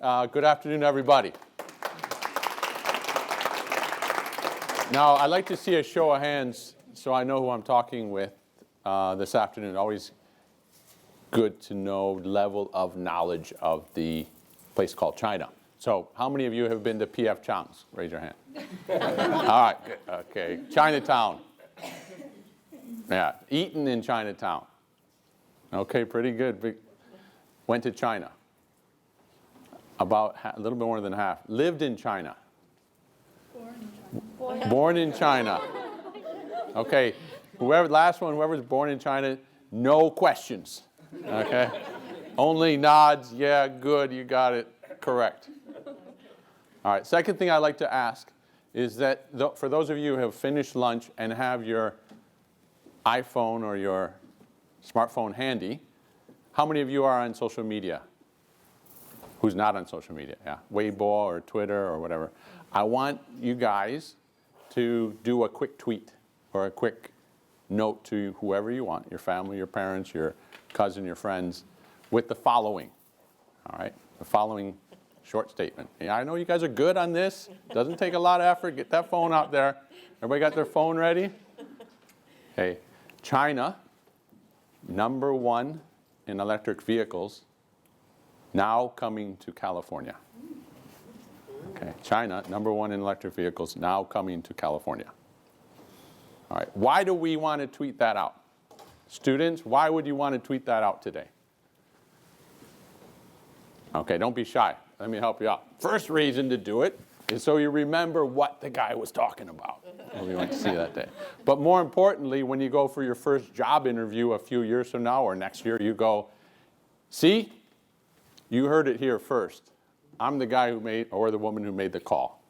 Good afternoon, everybody. Now, I'd like to see a show of hands so I know who I'm talking with this afternoon. Always good to know level of knowledge of the place called China. So how many of you have been to P.F. Chang's? Raise your hand. All right, good. Okay. Chinatown. Yeah, eaten in Chinatown. Okay, pretty good. Went to China. About a little bit more than half. Lived in China. Born in China. Okay, whoever's born in China, no questions. Okay, only nods. Yeah, good, you got it, correct. All right. Second thing I'd like to ask is that for those of you who have finished lunch and have your iPhone or your smartphone handy, how many of you are on social media? Who's not on social media? Yeah, Weibo or Twitter or whatever. I want you guys to do a quick tweet or a quick note to whoever you want, your family, your parents, your cousin, your friends, with the following. All right, the following short statement. Yeah, I know you guys are good on this. Doesn't take a lot of effort. Get that phone out there. Everybody got their phone ready? Okay, China, #1 in electric vehicles, now coming to California. Okay, China, #1 in electric vehicles, now coming to California. All right, why do we want to tweet that out? Students, why would you want to tweet that out today? Okay, don't be shy. Let me help you out. First reason to do it is so you remember what the guy was talking about when we went to see that day. But more importantly, when you go for your first job interview a few years from now or next year, you go, see, you heard it here first. I'm the guy who made, or the woman who made the call.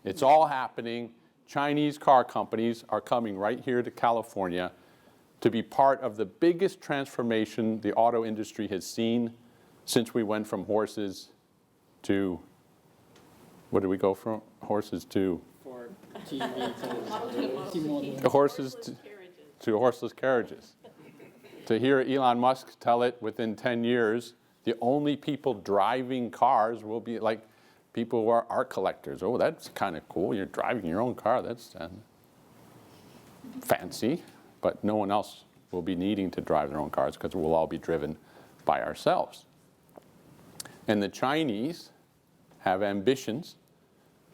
It's all happening. Chinese car companies are coming right here to California to be part of the biggest transformation the auto industry has seen since we went from horses to, what did we go from? Horses to? Horses to horseless carriages. To hear Elon Musk tell it within 10 years, the only people driving cars will be like people who are art collectors. Oh, that's kind of cool. You're driving your own car. That's fancy. But no one else will be needing to drive their own cars because we'll all be driven by ourselves. And the Chinese have ambitions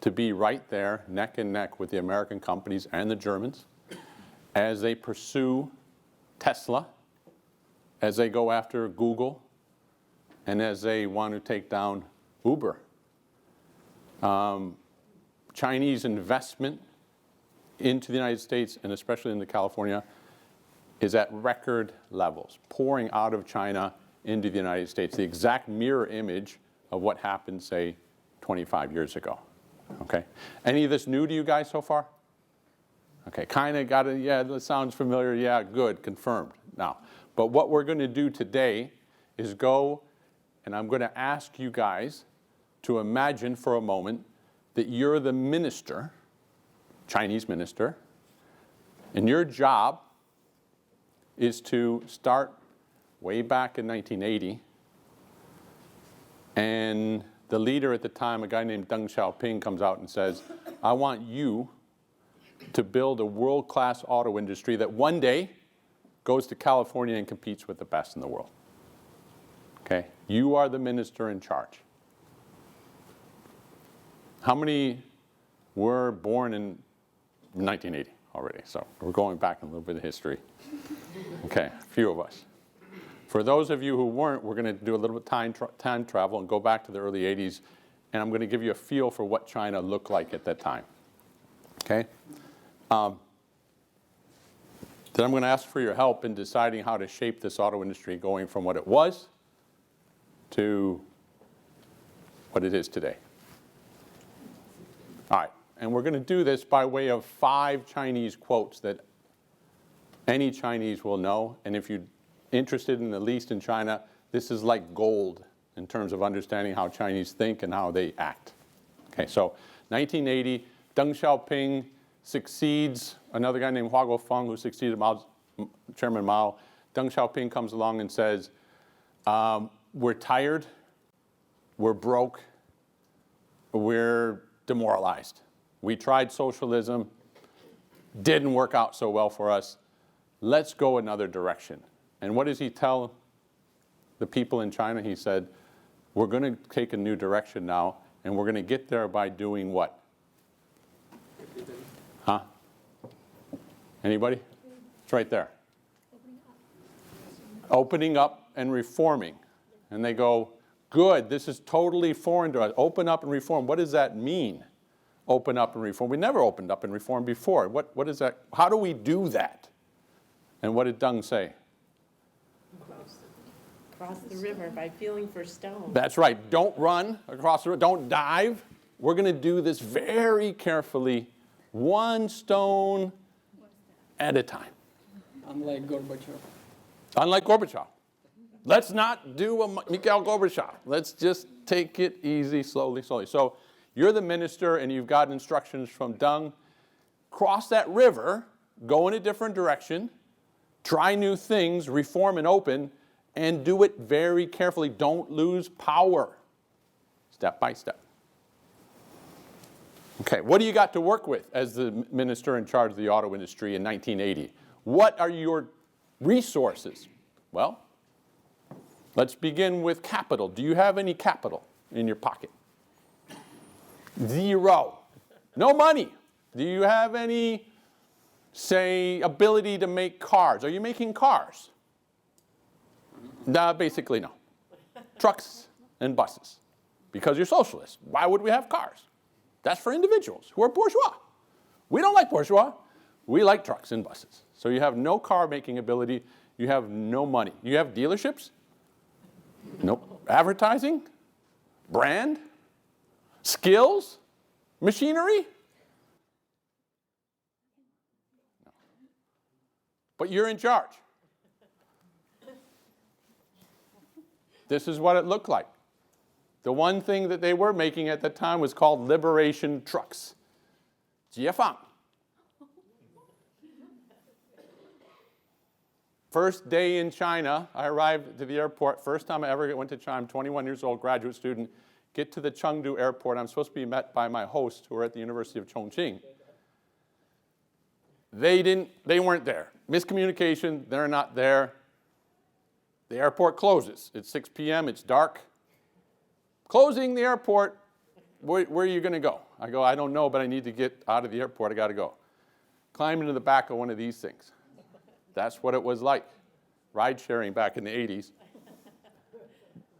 to be right there, neck and neck with the American companies and the Germans as they pursue Tesla, as they go after Google, and as they want to take down Uber. Chinese investment into the United States, and especially into California, is at record levels, pouring out of China into the United States, the exact mirror image of what happened, say, 25 years ago. Okay? Any of this new to you guys so far? Okay, kind of got it, yeah, that sounds familiar, yeah, good, confirmed. Now, but what we're going to do today is go, and I'm going to ask you guys to imagine for a moment that you're the minister, Chinese minister, and your job is to start way back in 1980, and the leader at the time, a guy named Deng Xiaoping, comes out and says, I want you to build a world-class auto industry that one day goes to California and competes with the best in the world. Okay? You are the minister in charge. How many were born in 1980 already? So we're going back a little bit of history. Okay, a few of us. For those of you who weren't, we're going to do a little bit of time travel and go back to the early 80s, and I'm going to give you a feel for what China looked like at that time. Okay? Then I'm going to ask for your help in deciding how to shape this auto industry going from what it was to what it is today. All right, and we're going to do this by way of 5 Chinese quotes that any Chinese will know, and if you're interested in the least in China, this is like gold in terms of understanding how Chinese think and how they act. Okay, so 1980, Deng Xiaoping succeeds another guy named Hua Guofeng who succeeded Chairman Mao. Deng Xiaoping comes along and says, we're tired, we're broke, we're demoralized. We tried socialism, didn't work out so well for us. Let's go another direction. And what does he tell the people in China? He said, we're going to take a new direction now, and we're going to get there by doing what? Huh? Anybody? It's right there. Opening up and reforming. And they go, good, this is totally foreign to us. Open up and reform. What does that mean? Open up and reform. We never opened up and reformed before. What is that? How do we do that? And what did Deng say? Cross the river by feeling for stones. That's right. Don't run across the river. Don't dive. We're going to do this very carefully, one stone at a time. Unlike Gorbachev. Unlike Gorbachev. Let's not do a Mikhail Gorbachev. Let's just take it easy, slowly, slowly. So you're the minister and you've got instructions from Deng. Cross that river, go in a different direction, try new things, reform and open, and do it very carefully. Don't lose power. Step by step. Okay, what do you got to work with as the minister in charge of the auto industry in 1980? What are your resources? Well, let's begin with capital. Do you have any capital in your pocket? Zero. No money. Do you have any, say, ability to make cars? Are you making cars? No, basically no. Trucks and buses. Because you're socialists. Why would we have cars? That's for individuals who are bourgeois. We don't like bourgeois. We like trucks and buses. So you have no car making ability. You have no money. You have dealerships? Nope. Advertising? Brand? Skills? Machinery? No. But you're in charge. This is what it looked like. The one thing that they were making at the time was called Liberation Trucks. Jiefang. First day in China, I arrived to the airport. First time I ever went to China. I'm 21 years old, graduate student. Get to the Chengdu airport. I'm supposed to be met by my hosts who are at the University of Chongqing. They weren't there. Miscommunication, they're not there. The airport closes. It's 6 p.m., it's dark. Closing the airport, where are you going to go? I go, I don't know, but I need to get out of the airport. I got to go. Climb into the back of one of these things. That's what it was like. Ride sharing back in the 80s.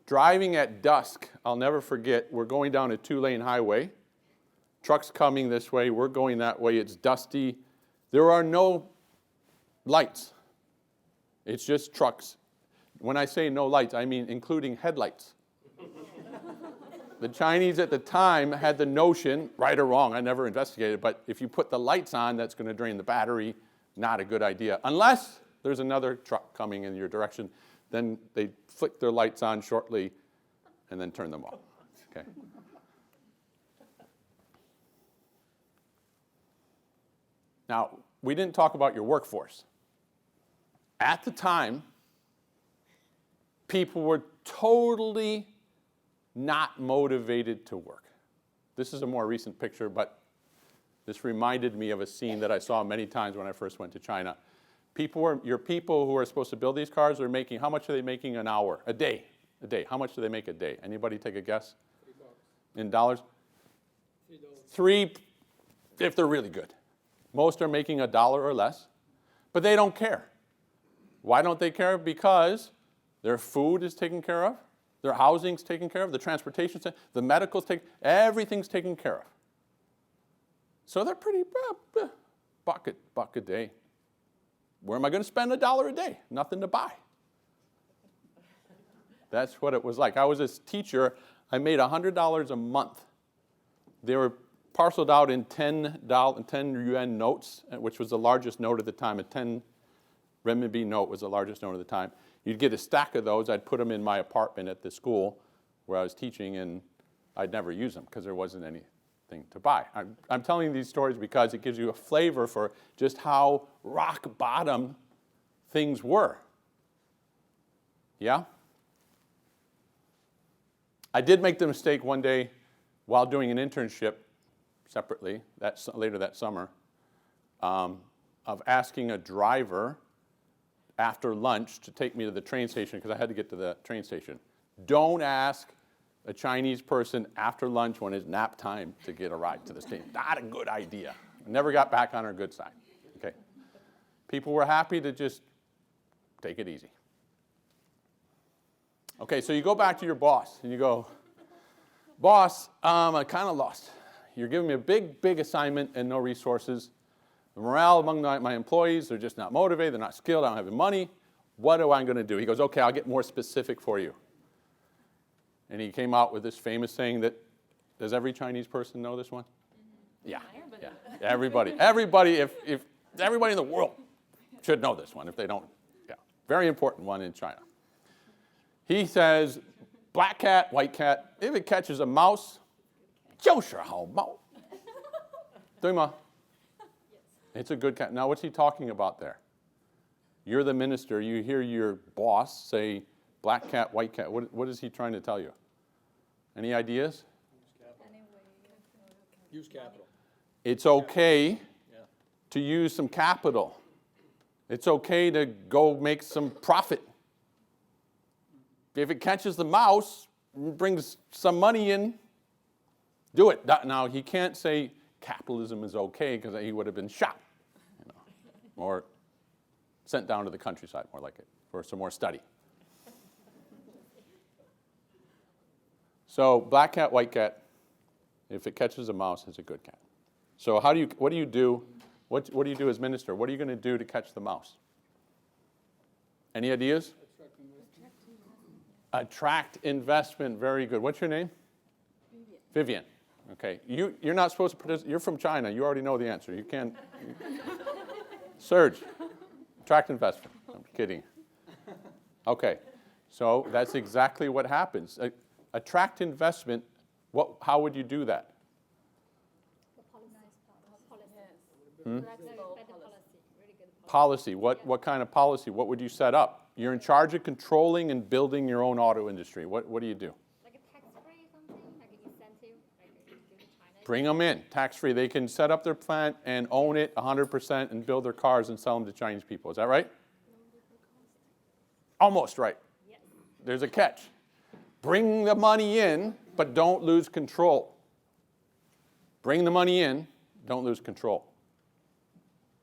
Driving at dusk, I'll never forget, we're going down a 2-lane highway. Trucks coming this way, we're going that way. It's dusty. There are no lights. It's just trucks. When I say no lights, I mean including headlights. The Chinese at the time had the notion, right or wrong, I never investigated, but if you put the lights on, that's going to drain the battery. Not a good idea. Unless there's another truck coming in your direction, then they flick their lights on shortly and then turn them off. Okay. Now, we didn't talk about your workforce. At the time, people were totally not motivated to work. This is a more recent picture, but this reminded me of a scene that I saw many times when I first went to China. Your people who are supposed to build these cars are making, how much are they making an hour? A day. How much do they make a day? Anybody take a guess? $3. In dollars? $3 if they're really good. Most are making $1 or less, but they don't care. Why don't they care? Because their food is taken care of, their housing's taken care of, the transportation's taken, the medical's taken, everything's taken care of. So they're pretty, buck a day. Where am I going to spend $1 a day? Nothing to buy. That's what it was like. I was a teacher. I made $100 a month. They were parceled out in 10 yuan notes, which was the largest note at the time. A 10 renminbi note was the largest note at the time. You'd get a stack of those. I'd put them in my apartment at the school where I was teaching, and I'd never use them because there wasn't anything to buy. I'm telling you these stories because it gives you a flavor for just how rock bottom things were. Yeah? I did make the mistake one day while doing an internship separately later that summer of asking a driver after lunch to take me to the train station because I had to get to the train station. Don't ask a Chinese person after lunch when it's nap time to get a ride to the station. Not a good idea. Never got back on our good side. Okay. People were happy to just take it easy. Okay, so you go back to your boss and you go, boss, I kind of lost. You're giving me a big assignment and no resources. The morale among my employees, they're just not motivated, they're not skilled, I don't have the money. What am I going to do? He goes, okay, I'll get more specific for you. And he came out with this famous saying that, does every Chinese person know this one? Yeah. Everybody, if everybody in the world should know this one if they don't. Yeah. Very important one in China. He says, black cat, white cat, if it catches a mouse, 就是好猫. 对吗? It's a good cat. Now, what's he talking about there? You're the minister. You hear your boss say, black cat, white cat. What is he trying to tell you? Any ideas? Use capital. It's okay to use some capital. It's okay to go make some profit. If it catches the mouse, brings some money in, do it. Now, he can't say capitalism is okay because he would have been shot, or sent down to the countryside, more like it, for some more study. So black cat, white cat, if it catches a mouse, it's a good cat. So what do you do? What do you do as minister? What are you going to do to catch the mouse? Any ideas? Attract investment. Very good. What's your name? Vivian. Okay. You're not supposed to participate. You're from China. You already know the answer. You can't. Serge. Attract investment. I'm kidding. Okay. So that's exactly what happens. Attract investment. How would you do that? Policy. What kind of policy? What would you set up? You're in charge of controlling and building your own auto industry. What do you do? Like a tax-free something, like an incentive, like you do to China. Bring them in, tax-free. They can set up their plant and own it 100% and build their cars and sell them to Chinese people. Is that right? Almost right. Yes. There's a catch. Bring the money in, but don't lose control. Bring the money in, don't lose control.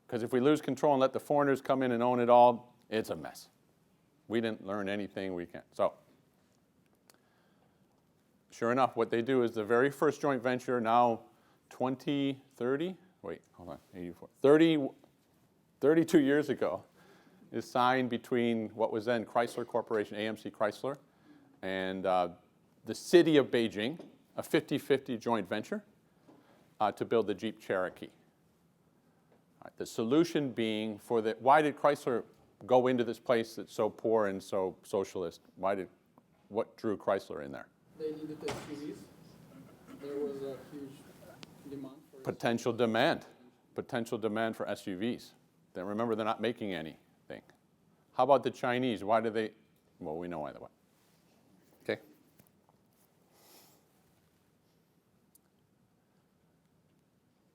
Because if we lose control and let the foreigners come in and own it all, it's a mess. We didn't learn anything we can't. So, sure enough, what they do is the very first joint venture, now 32 years ago, is signed between what was then Chrysler Corporation, AMC Chrysler, and the city of Beijing, a 50-50 joint venture to build the Jeep Cherokee. The solution being why did Chrysler go into this place that's so poor and so socialist? What drew Chrysler in there? They needed SUVs. There was a huge demand for Potential demand for SUVs. Then remember, they're not making anything. How about the Chinese? Why do they? Well, we know either way. Okay.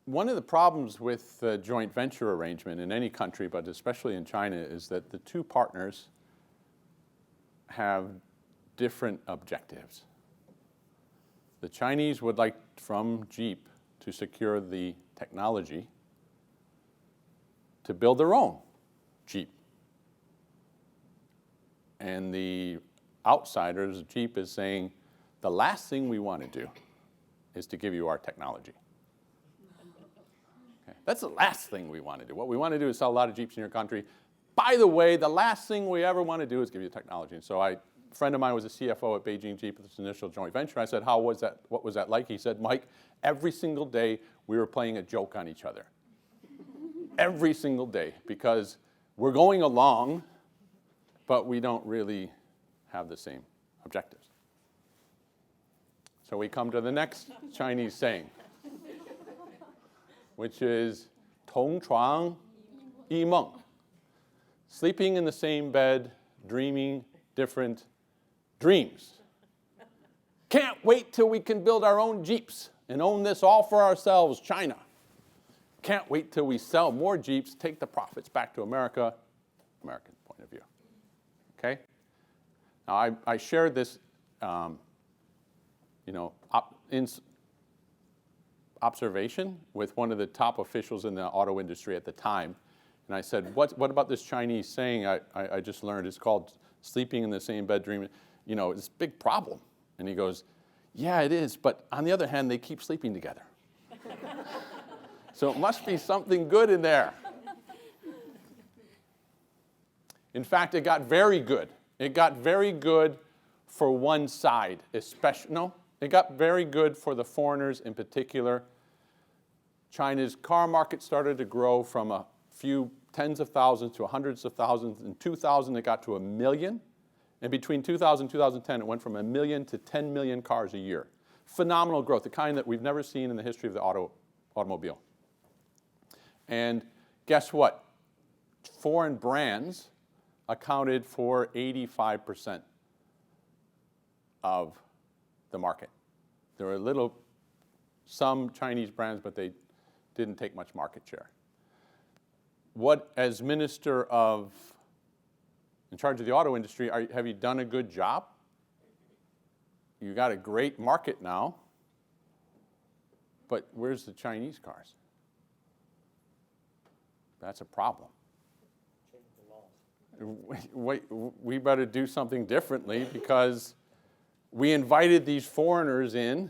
One of the problems with the joint venture arrangement in any country, but especially in China, is that the two partners have different objectives. The Chinese would like from Jeep to secure the technology to build their own Jeep. And the outsiders, Jeep, is saying, the last thing we want to do is to give you our technology. Okay. That's the last thing we want to do. What we want to do is sell a lot of Jeeps in your country. By the way, the last thing we ever want to do is give you technology. And so a friend of mine was a CFO at Beijing Jeep with this initial joint venture. I said, how was that? What was that like? He said, Mike, every single day we were playing a joke on each other. Every single day, because we're going along, but we don't really have the same objectives. So we come to the next Chinese saying, which is 同床异梦, sleeping in the same bed, dreaming different dreams. Can't wait till we can build our own Jeeps and own this all for ourselves, China. Can't wait till we sell more Jeeps, take the profits back to America, American point of view. Okay? Now, I shared this, observation with one of the top officials in the auto industry at the time. And I said, what about this Chinese saying I just learned? It's called sleeping in the same bedroom. It's a big problem. And he goes, yeah, it is. But on the other hand, they keep sleeping together. So it must be something good in there. In fact, it got very good. It got very good for one side, it got very good for the foreigners in particular. China's car market started to grow from a few tens of thousands to hundreds of thousands. In 2000, it got to 1 million. And between 2000 and 2010, it went from 1 million to 10 million cars a year. Phenomenal growth, the kind that we've never seen in the history of the automobile. And guess what? Foreign brands accounted for 85% of the market. There were some Chinese brands, but they didn't take much market share. As minister in charge of the auto industry, have you done a good job? You got a great market now, but where's the Chinese cars? That's a problem. We better do something differently because we invited these foreigners in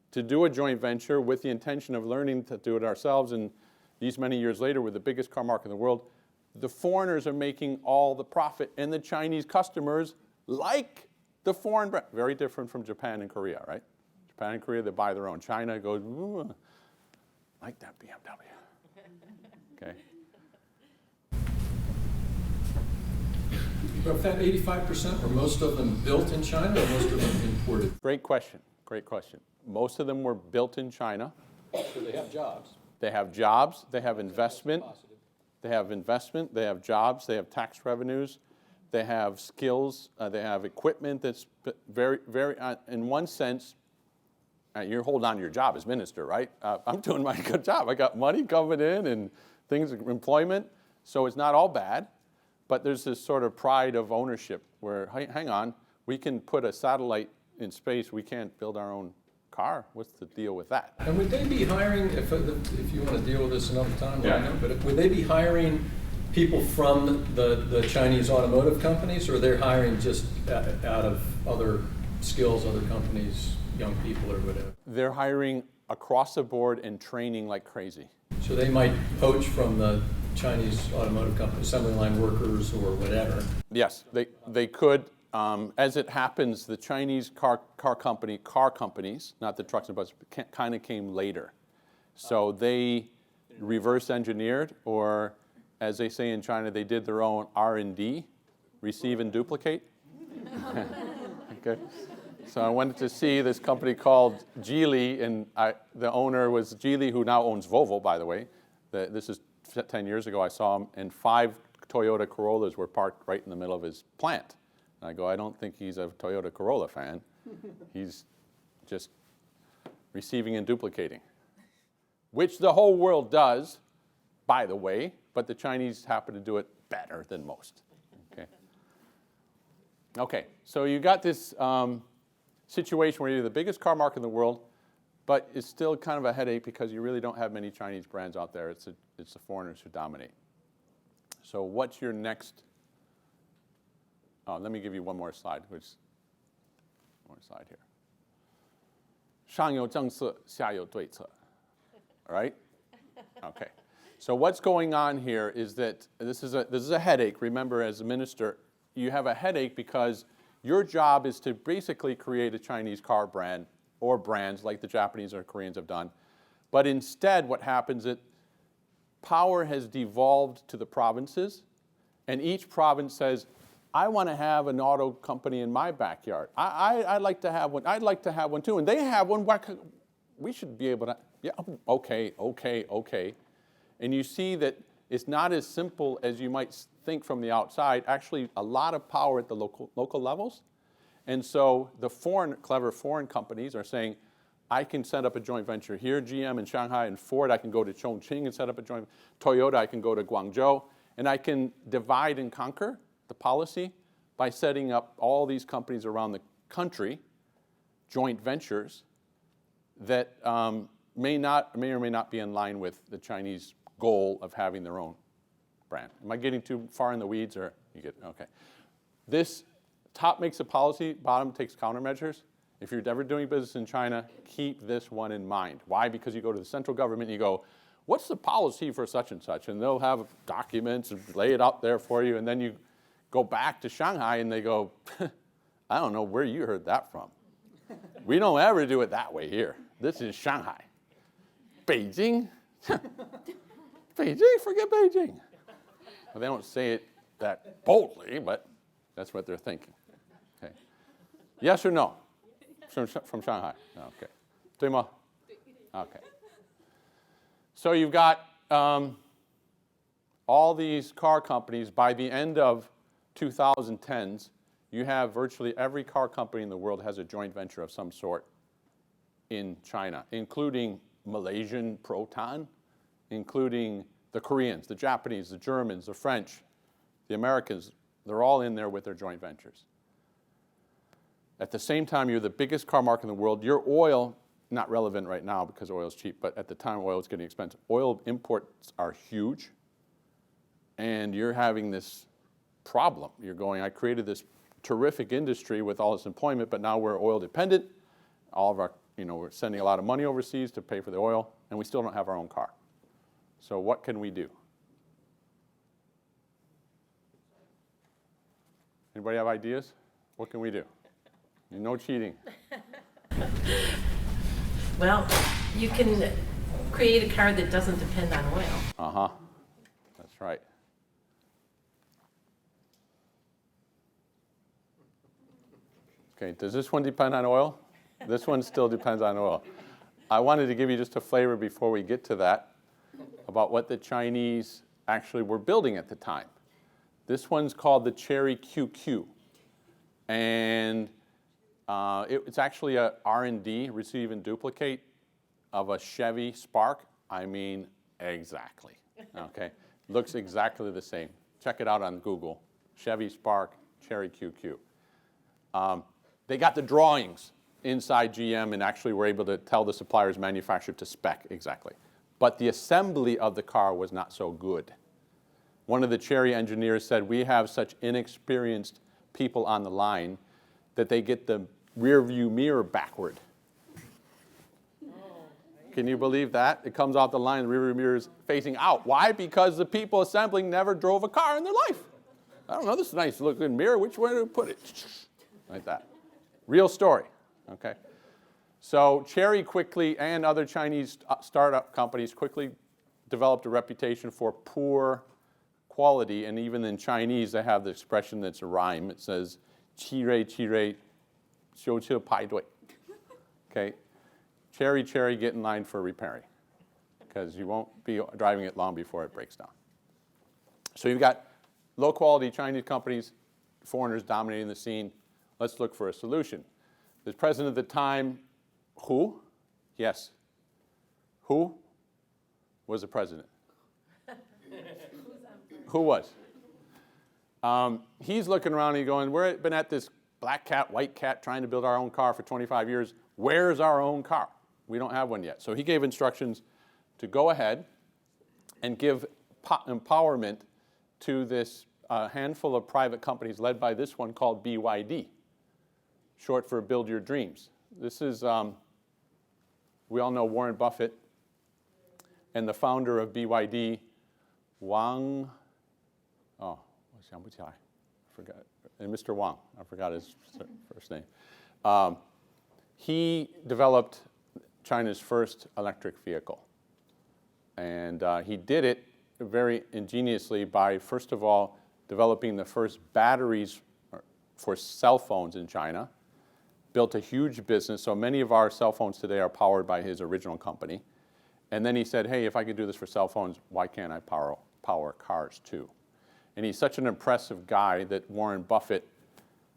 to do a joint venture with the intention of learning to do it ourselves. And these many years later, we're the biggest car market in the world. The foreigners are making all the profit, and the Chinese customers like the foreign brand. Very different from Japan and Korea, right? Japan and Korea, they buy their own. China goes, ooh, like that BMW. Okay. But if that 85%, were most of them built in China or most of them imported? Great question. Great question. Most of them were built in China. So they have jobs. They have jobs. They have investment. They have investment. They have jobs. They have tax revenues. They have skills. They have equipment that's very, very, in one sense, you're holding on to your job as minister, right? I'm doing my good job. I got money coming in and things, employment. So it's not all bad. But there's this sort of pride of ownership where, hang on, we can put a satellite in space. We can't build our own car. What's the deal with that? And would they be hiring, if you want to deal with this another time, yeah. I know, but would they be hiring people from the Chinese automotive companies, or they're hiring just out of other skills, other companies, young people or whatever? They're hiring across the board and training like crazy. So they might poach from the Chinese automotive company, assembly line workers or whatever. Yes, they could. As it happens, the Chinese car companies, not the trucks and buses, kind of came later. So they reverse engineered, or as they say in China, they did their own R&D, receive and duplicate. Okay. So I went to see this company called Geely, and the owner was Geely, who now owns Volvo, by the way. This is 10 years ago. I saw him, and 5 Toyota Corollas were parked right in the middle of his plant. And I go, I don't think he's a Toyota Corolla fan. He's just receiving and duplicating, which the whole world does, by the way, but the Chinese happen to do it better than most. Okay, so you got this situation where you're the biggest car market in the world, but it's still kind of a headache because you really don't have many Chinese brands out there. It's the foreigners who dominate. So what's your next? Let me give you one more slide. One more slide here. 上有政策，下有对策. All right? Okay. So what's going on here is that this is a headache. Remember, as a minister, you have a headache because your job is to basically create a Chinese car brand or brands like the Japanese or Koreans have done. But instead, what happens is power has devolved to the provinces, and each province says, I want to have an auto company in my backyard. I'd like to have one. I'd like to have one too. And they have one. We should be able to, yeah, okay. And you see that it's not as simple as you might think from the outside. Actually, a lot of power at the local levels. And so the clever foreign companies are saying, I can set up a joint venture here, GM in Shanghai, and Ford, I can go to Chongqing and set up a joint, Toyota, I can go to Guangzhou, and I can divide and conquer the policy by setting up all these companies around the country, joint ventures, that may or may not be in line with the Chinese goal of having their own brand. Am I getting too far in the weeds, or you get, okay. This top makes a policy, bottom takes countermeasures. If you're ever doing business in China, keep this one in mind. Why? Because you go to the central government and you go, what's the policy for such and such? And they'll have documents and lay it out there for you. And then you go back to Shanghai and they go, I don't know where you heard that from. We don't ever do it that way here. This is Shanghai. Beijing? Beijing, forget Beijing. Well, they don't say it that boldly, but that's what they're thinking. Okay. Yes or no? From Shanghai? Okay. 对吗? Okay. So you've got all these car companies. By the end of 2010s, you have virtually every car company in the world has a joint venture of some sort in China, including Malaysian Proton, including the Koreans, the Japanese, the Germans, the French, the Americans. They're all in there with their joint ventures. At the same time, you're the biggest car market in the world. Your oil, not relevant right now because oil is cheap, but at the time oil is getting expensive. Oil imports are huge, and you're having this problem. You're going, I created this terrific industry with all this employment, but now we're oil dependent. All of our, we're sending a lot of money overseas to pay for the oil, and we still don't have our own car. So what can we do? Anybody have ideas? What can we do? No cheating. Well, you can create a car that doesn't depend on oil. Uh-huh. That's right. Okay, does this one depend on oil? This one still depends on oil. I wanted to give you just a flavor before we get to that about what the Chinese actually were building at the time. This one's called the Chery QQ. And it's actually a R&D, receive and duplicate, of a Chevy Spark. I mean, exactly. Okay, looks exactly the same. Check it out on Google. Chevy Spark, Chery QQ. They got the drawings inside GM and actually were able to tell the suppliers manufactured to spec exactly. But the assembly of the car was not so good. One of the Chery engineers said, we have such inexperienced people on the line that they get the rear view mirror backward. Can you believe that? It comes off the line, the rear view mirror is facing out. Why? Because the people assembling never drove a car in their life. I don't know, this is a nice looking mirror, which way do we put it? Like that. Real story, okay? So Chery quickly, and other Chinese startup companies quickly developed a reputation for poor quality, and even in Chinese they have the expression that's a rhyme. It says, 七瑞七瑞修车排队. Okay, Chery, get in line for repairing, because you won't be driving it long before it breaks down. So you've got low quality Chinese companies, foreigners dominating the scene. Let's look for a solution. The president at the time, who? Yes. Who was the president? Who was? He's looking around and he's going, we've been at this black cat, white cat trying to build our own car for 25 years. Where's our own car? We don't have one yet. So he gave instructions to go ahead and give empowerment to this handful of private companies led by this one called BYD, short for Build Your Dreams. This is, we all know Warren Buffett and the founder of BYD, Wang, I forgot, and Mr. Wang, I forgot his first name. He developed China's first electric vehicle. And he did it very ingeniously by, first of all, developing the first batteries for cell phones in China, built a huge business. So many of our cell phones today are powered by his original company. And then he said, hey, if I could do this for cell phones, why can't I power cars too? And he's such an impressive guy that Warren Buffett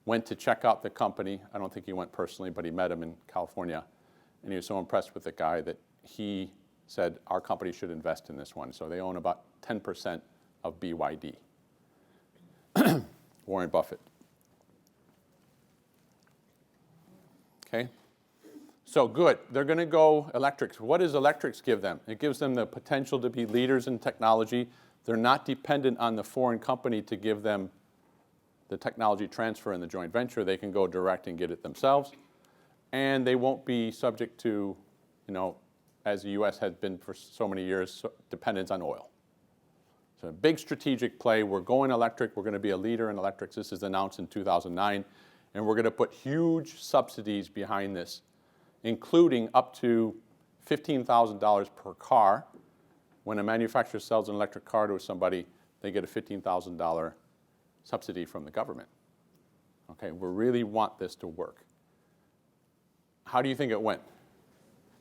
went to check out the company. I don't think he went personally, but he met him in California. And he was so impressed with the guy that he said, our company should invest in this one. So they own about 10% of BYD. Warren Buffett. Okay? So good. They're going to go electrics. What does electrics give them? It gives them the potential to be leaders in technology. They're not dependent on the foreign company to give them the technology transfer in the joint venture. They can go direct and get it themselves. And they won't be subject to, as the U.S. has been for so many years, dependence on oil. So a big strategic play. We're going electric. We're going to be a leader in electrics. This is announced in 2009. And we're going to put huge subsidies behind this, including up to $15,000 per car. When a manufacturer sells an electric car to somebody, they get a $15,000 subsidy from the government. Okay, we really want this to work. How do you think it went?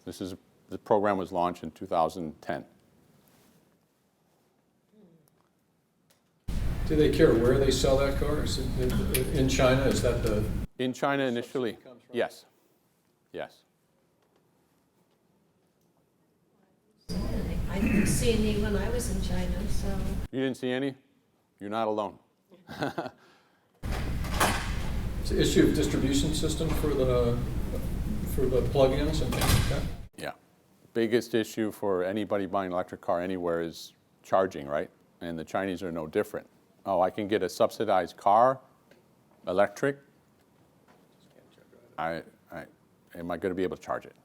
The program was launched in 2010. Do they care where they sell that car? Is it in China? Is that the... In China initially, comes from? yes. Yes. I didn't see any when I was in China, so. You didn't see any? You're not alone. It's an issue of distribution system for the plug-ins and things like that? Yeah. Biggest issue for anybody buying an electric car anywhere is charging, right? And the Chinese are no different. Oh, I can get a subsidized car, electric. Am I going to be able to charge it?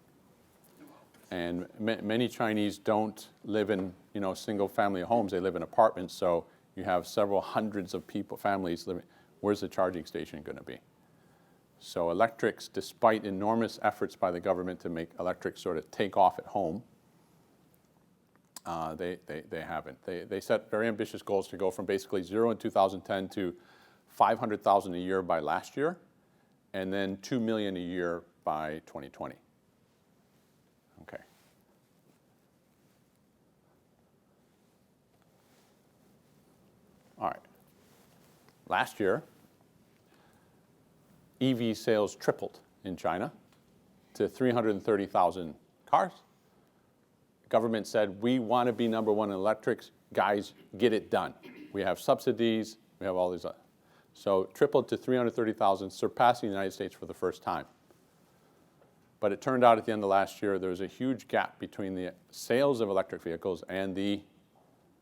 And many Chinese don't live in, single-family homes. They live in apartments, so you have several hundreds of families living. Where's the charging station going to be? So electrics, despite enormous efforts by the government to make electrics sort of take off at home, they haven't. They set very ambitious goals to go from basically 0 in 2010 to 500,000 a year by last year, and then 2 million a year by 2020. Okay. All right. Last year, EV sales tripled in China to 330,000 cars. The government said, we want to be number one in electrics. Guys, get it done. We have subsidies. We have all these. So tripled to 330,000, surpassing the United States for the first time. But it turned out at the end of last year, there was a huge gap between the sales of electric vehicles and the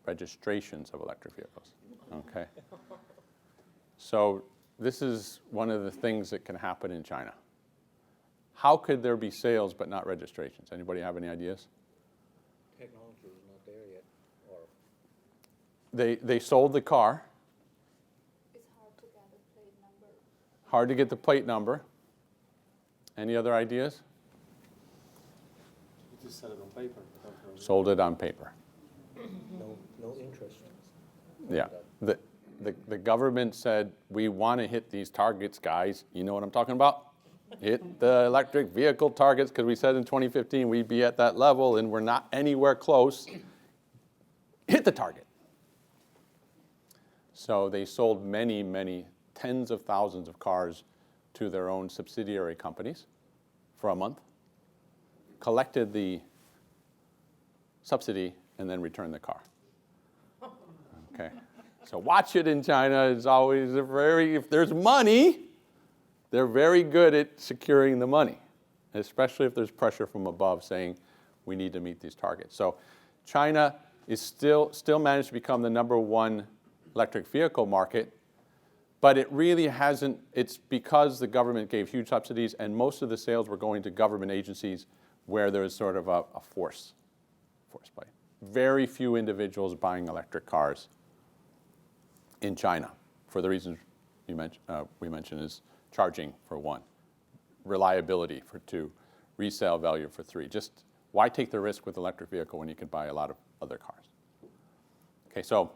registrations of electric vehicles. Okay? So this is one of the things that can happen in China. How could there be sales but not registrations? Anybody have any ideas? Technology is not there yet, or They sold the car. It's hard to get the plate number. Hard to get the plate number. Any other ideas? you just sell it on paper. Sold it on paper. No interest. Yeah. The government said, we want to hit these targets, guys. You know what I'm talking about? Hit the electric vehicle targets, because we said in 2015 we'd be at that level, and we're not anywhere close. Hit the target. So they sold many, many tens of thousands of cars to their own subsidiary companies for a month, collected the subsidy, and then returned the car. Okay. So watch it in China. It's always if there's money, they're very good at securing the money, especially if there's pressure from above saying we need to meet these targets. So China is still managed to become the number one electric vehicle market, but it really hasn't. It's because the government gave huge subsidies, and most of the sales were going to government agencies where there was sort of a force play. Very few individuals buying electric cars in China, for the reasons we mentioned, is charging for one, reliability for two, resale value for three. Just why take the risk with electric vehicle when you can buy a lot of other cars? Okay, so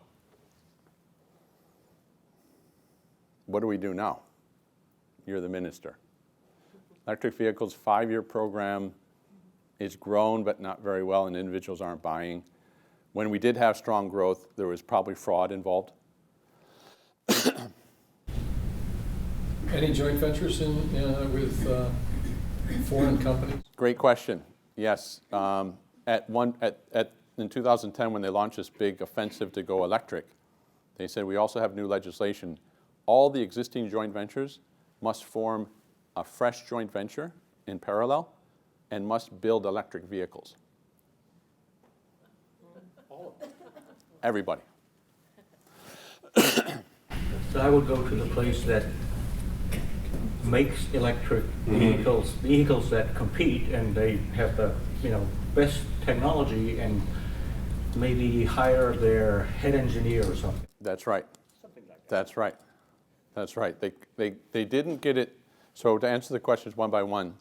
what do we do now? You're the minister. Electric vehicles 5-year program is grown, but not very well, and individuals aren't buying. When we did have strong growth, there was probably fraud involved. Any joint ventures with foreign companies? Great question. Yes. In 2010, when they launched this big offensive to go electric, they said we also have new legislation. All the existing joint ventures must form a fresh joint venture in parallel and must build electric vehicles. Everybody. So I would go to the place that makes electric vehicles that compete, and they have the best technology, and maybe hire their head engineer or something. That's right. Something like that. That's right. That's right. They didn't get it. So to answer the questions one by one,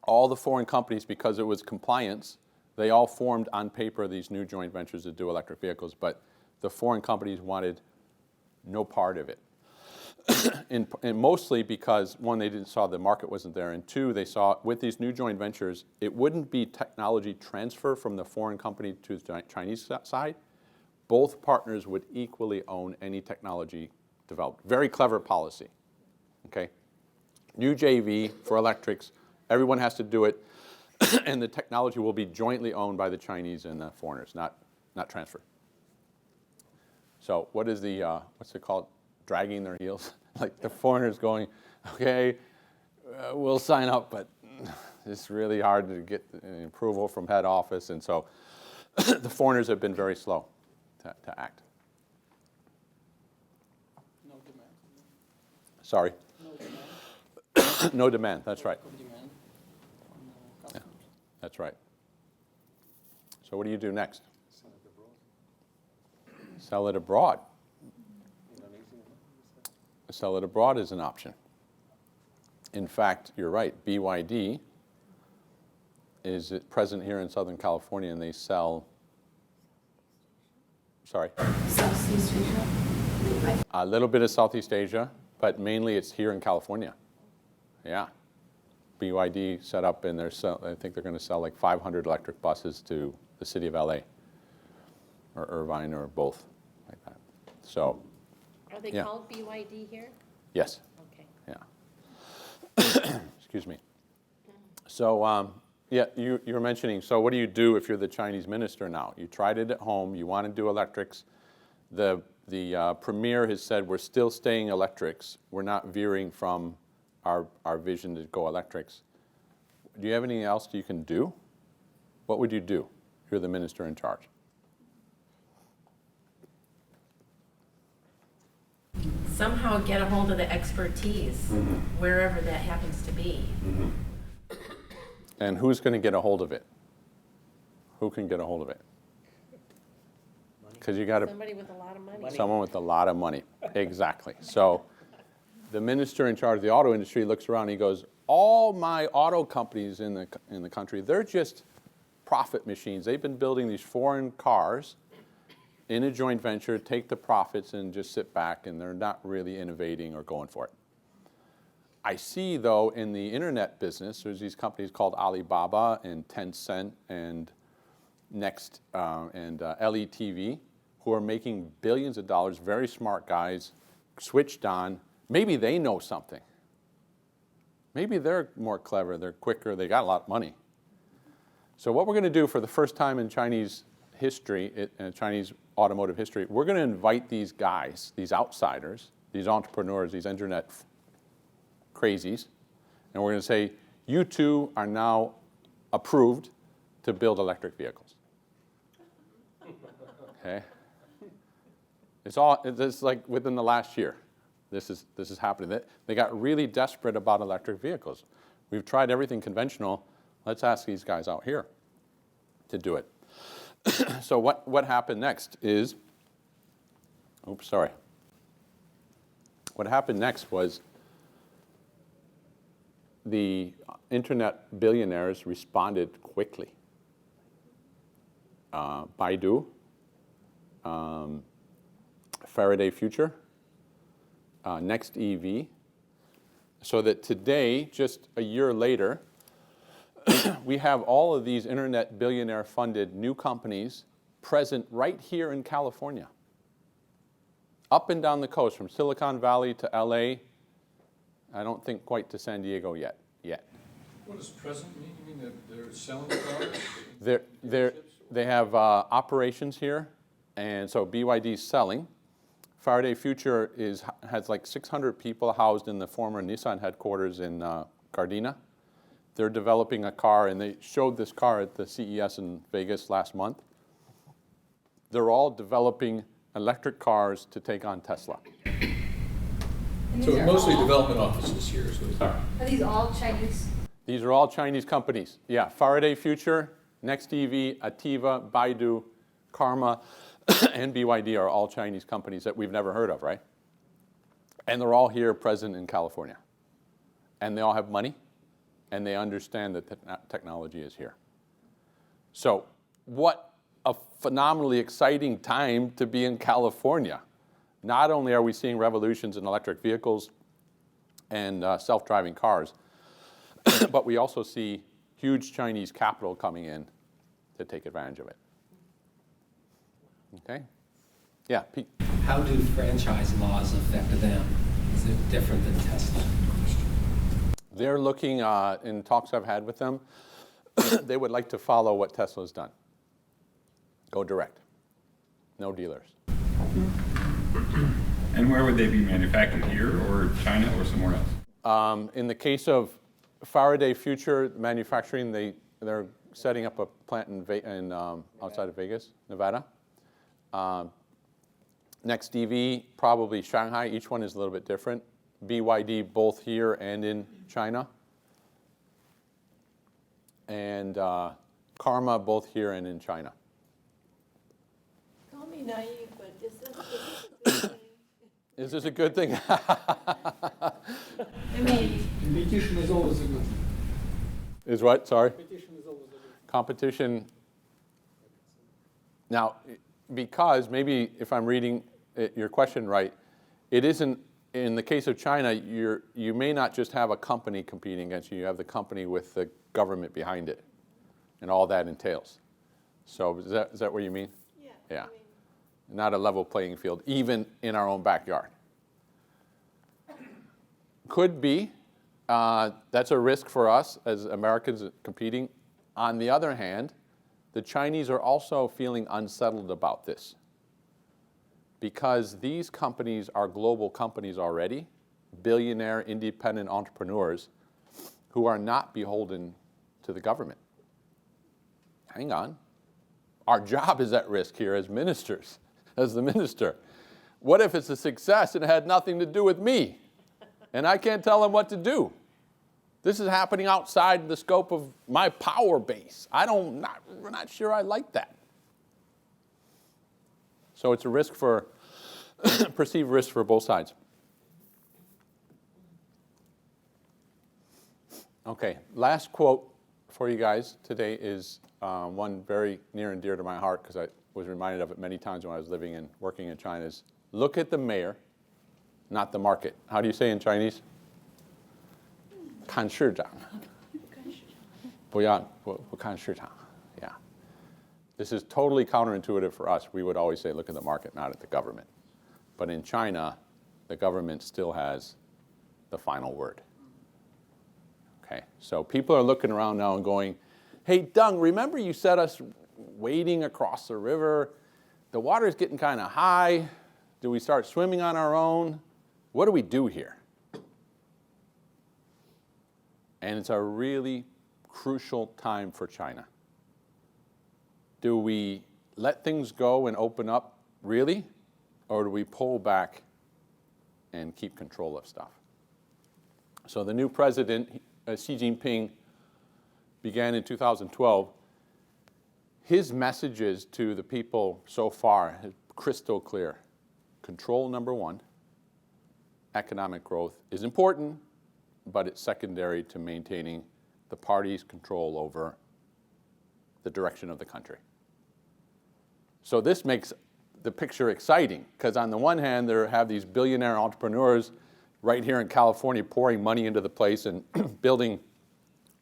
all the foreign companies, because it was compliance, they all formed on paper these new joint ventures to do electric vehicles, but the foreign companies wanted no part of it. And mostly because, one, they didn't saw the market wasn't there, and two, they saw with these new joint ventures, it wouldn't be technology transfer from the foreign company to the Chinese side. Both partners would equally own any technology developed. Very clever policy, okay? New JV for electrics, everyone has to do it, and the technology will be jointly owned by the Chinese and the foreigners, not transferred. So what is the, what's it called? Dragging their heels? Like the foreigners going, okay, we'll sign up, but it's really hard to get approval from head office, and so the foreigners have been very slow to act. No demand. Sorry? No demand. No demand, that's right. Of demand from customers. That's right. So what do you do next? Sell it abroad. Sell it abroad is an option. In fact, you're right, BYD is present here in Southern California, and they sell, sorry? Southeast Asia? A little bit of Southeast Asia, but mainly it's here in California. Yeah. BYD set up, and I think they're going to sell like 500 electric buses to the city of LA, or Irvine, or both, like that. So, Are they Yeah. called BYD here? yes, Okay. yeah. Excuse me. So, yeah, you were mentioning, so what do you do if you're the Chinese minister now? You tried it at home, you want to do electrics. The premier has said we're still staying electrics. We're not veering from our vision to go electrics. Do you have anything else you can do? What would you do if you're the minister in charge? Somehow get a hold of the expertise, wherever that happens to be. And who's going to get a hold of it? Who can get a hold of it? Because you got to Somebody with a lot of money. someone with a lot of money. Exactly. So the minister in charge of the auto industry looks around and he goes, all my auto companies in the country, they're just profit machines. They've been building these foreign cars in a joint venture, take the profits and just sit back, and they're not really innovating or going for it. I see, though, in the internet business, there's these companies called Alibaba and Tencent and Next and LETV, who are making billions of dollars, very smart guys, switched on. Maybe they know something. Maybe they're more clever, they're quicker, they got a lot of money. So what we're going to do for the first time in Chinese history, Chinese automotive history, we're going to invite these guys, these outsiders, these entrepreneurs, these internet crazies, and we're going to say, you two are now approved to build electric vehicles. Okay? It's like within the last year, this is happening. They got really desperate about electric vehicles. We've tried everything conventional. Let's ask these guys out here to do it. So what happened next is, oops, sorry. What happened next was the internet billionaires responded quickly. Baidu, Faraday Future, Next EV, so that today, just a year later, we have all of these internet billionaire-funded new companies present right here in California. Up and down the coast, from Silicon Valley to LA, I don't think quite to San Diego yet. What does present mean? You mean that they're selling cars? They have operations here, and so BYD's selling. Faraday Future has like 600 people housed in the former Nissan headquarters in Gardena. They're developing a car, and they showed this car at the CES in Vegas last month. They're all developing electric cars to take on Tesla. And So these are mostly all- development offices here is what. Are these all Chinese? These are all Chinese companies. Yeah, Faraday Future, Next EV, Ativa, Baidu, Karma, and BYD are all Chinese companies that we've never heard of, right? And they're all here present in California. And they all have money, and they understand that technology is here. So what a phenomenally exciting time to be in California. Not only are we seeing revolutions in electric vehicles and self-driving cars, but we also see huge Chinese capital coming in to take advantage of it. Okay? Yeah, Pete. How do franchise laws affect them? Is it different than Tesla? They're looking, in talks I've had with them, they would like to follow what Tesla's done. Go direct. No dealers. And where would they be manufactured, here or China or somewhere else? In the case of Faraday Future Manufacturing, they're setting up a plant in outside of Vegas, Nevada. Next EV, probably Shanghai. Each one is a little bit different. BYD, both here and in China. And Karma, both here and in China. Call me naive, but is this a good thing? Is this a good thing? I mean, Competition is always a good thing. Is what? Sorry? Competition is always a good thing. Competition. Now, because maybe if I'm reading your question right, it isn't, in the case of China, you may not just have a company competing against you, you have the company with the government behind it and all that entails. So is that what you mean? Yeah. Not a level playing field, even in our own backyard. Could be. That's a risk for us as Americans competing. On the other hand, the Chinese are also feeling unsettled about this because these companies are global companies already, billionaire independent entrepreneurs who are not beholden to the government. Hang on. Our job is at risk here as ministers, as the minister. What if it's a success and it had nothing to do with me and I can't tell them what to do? This is happening outside the scope of my power base. We're not sure I like that. So it's a risk for, perceived risk for both sides. Okay, last quote for you guys today is one very near and dear to my heart because I was reminded of it many times when I was living and working in China is, look at the mayor, not the market. How do you say in Chinese? 看市长，不看市场. Yeah. This is totally counterintuitive for us. We would always say, look at the market, not at the government. But in China, the government still has the final word. Okay, so people are looking around now and going, hey, Deng, remember you said us wading across the river? The water's getting kind of high. Do we start swimming on our own? What do we do here? And it's a really crucial time for China. Do we let things go and open up, really? Or do we pull back and keep control of stuff? So the new president, Xi Jinping, began in 2012. His messages to the people so far are crystal clear. Control, number one. Economic growth is important, but it's secondary to maintaining the party's control over the direction of the country. So this makes the picture exciting, because on the one hand, there have these billionaire entrepreneurs right here in California pouring money into the place and building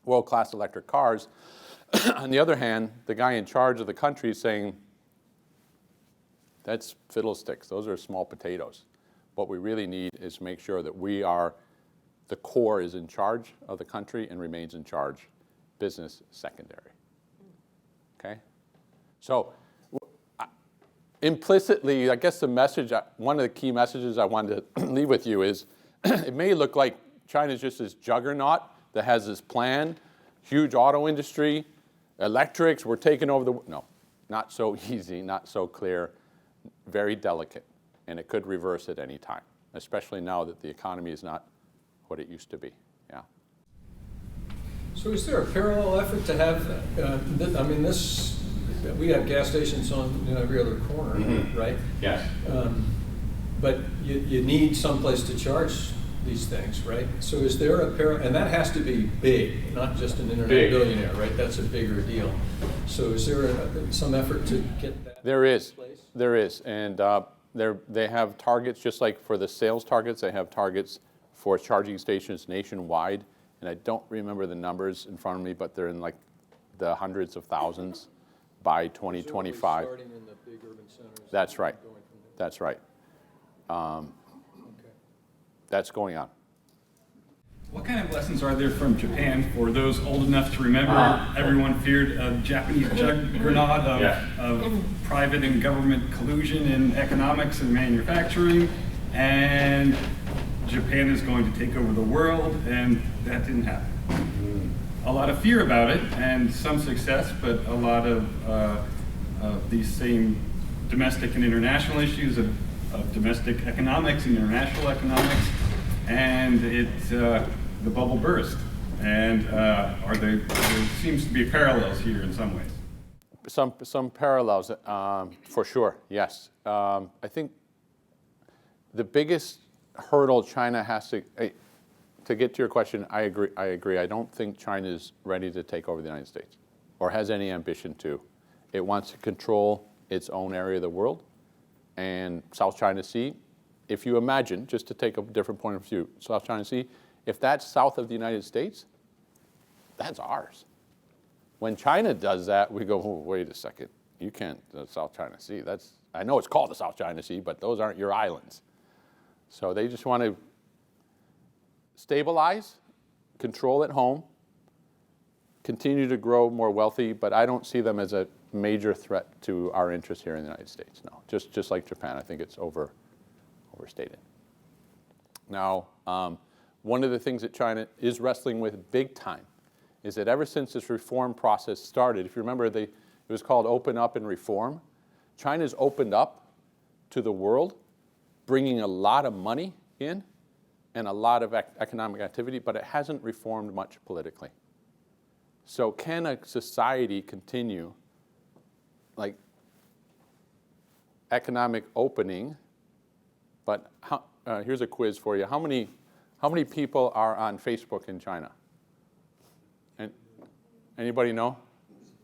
world-class electric cars. On the other hand, the guy in charge of the country is saying, that's fiddlesticks, those are small potatoes. What we really need is make sure that we are the core is in charge of the country and remains in charge. Business secondary. Okay? So implicitly, I guess the message, one of the key messages I wanted to leave with you is it may look like China's just this juggernaut that has this plan, huge auto industry, electrics, we're taking over the world. No, not so easy, not so clear, very delicate, and it could reverse at any time, especially now that the economy is not what it used to be. Yeah. So is there a parallel effort to have, we have gas stations on every other corner, right? Yes. But you need someplace to charge these things, right? So is there a parallel, and that has to be big, not just an internet Big. billionaire, right? That's a bigger deal. So is there some effort to get that? There is. in place? There is. And they have targets, just like for the sales targets, they have targets for charging stations nationwide. And I don't remember the numbers in front of me, but they're in like the hundreds of thousands by 2025. Starting in the big urban centers. That's right. Going from there. That's right. Okay. That's going on. What kind of lessons are there from Japan for those old enough to remember everyone feared a Japanese juggernaut of private and government collusion in economics and manufacturing, and Japan is going to take over the world, and that didn't happen. A lot of fear about it and some success, but a lot of these same domestic and international issues of domestic economics and international economics, and the bubble burst. And there seems to be parallels here in some ways. Some parallels, for sure, yes. I think the biggest hurdle China has to get to your question, I agree. I don't think China is ready to take over the United States or has any ambition to. It wants to control its own area of the world. And South China Sea, if you imagine, just to take a different point of view, South China Sea, if that's south of the United States, that's ours. When China does that, we go, oh, wait a second, you can't, the South China Sea, I know it's called the South China Sea, but those aren't your islands. So they just want to stabilize, control at home, continue to grow more wealthy, but I don't see them as a major threat to our interests here in the United States. No, just like Japan, I think it's overstated. Now, one of the things that China is wrestling with big time is that ever since this reform process started, if you remember, it was called Open Up and Reform. China's opened up to the world, bringing a lot of money in and a lot of economic activity, but it hasn't reformed much politically. So can a society continue like economic opening, but here's a quiz for you. How many people are on Facebook in China? And anybody know?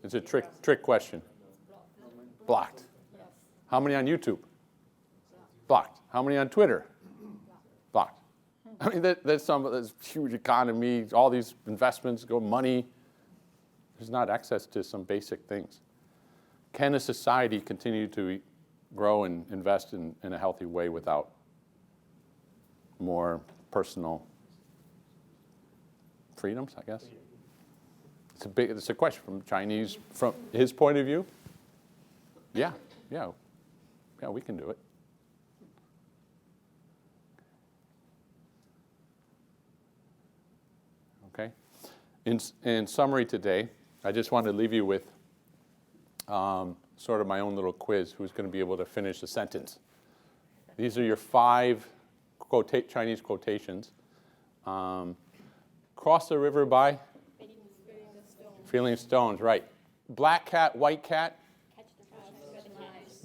It's a trick question. Blocked. How many on YouTube? Blocked. How many on Twitter? Blocked. I mean, there's huge economy, all these investments, money. There's not access to some basic things. Can a society continue to grow and invest in a healthy way without more personal freedoms, I guess? It's a question from his point of view. Yeah, we can do it. Okay. In summary today, I just wanted to leave you with sort of my own little quiz. Who's going to be able to finish the sentence? These are your 5 Chinese quotations. Cross the river by? Feeling stones, right. Black cat, white cat?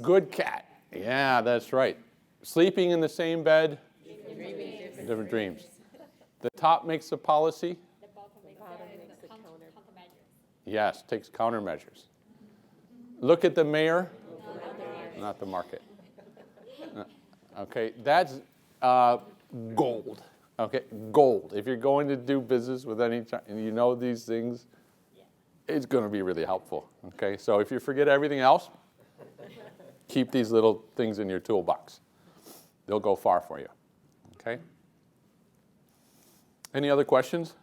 Good cat. Yeah, that's right. Sleeping in the same bed? Different dreams. The top makes the policy? The bottom makes the countermeasures. Yes, takes countermeasures. Look at the mayor? Not the market. Okay, that's gold. Okay, gold. If you're going to do business with any China, and you know these things, it's going to be really helpful. Okay, so if you forget everything else, keep these little things in your toolbox. They'll go far for you. Okay. Any other questions?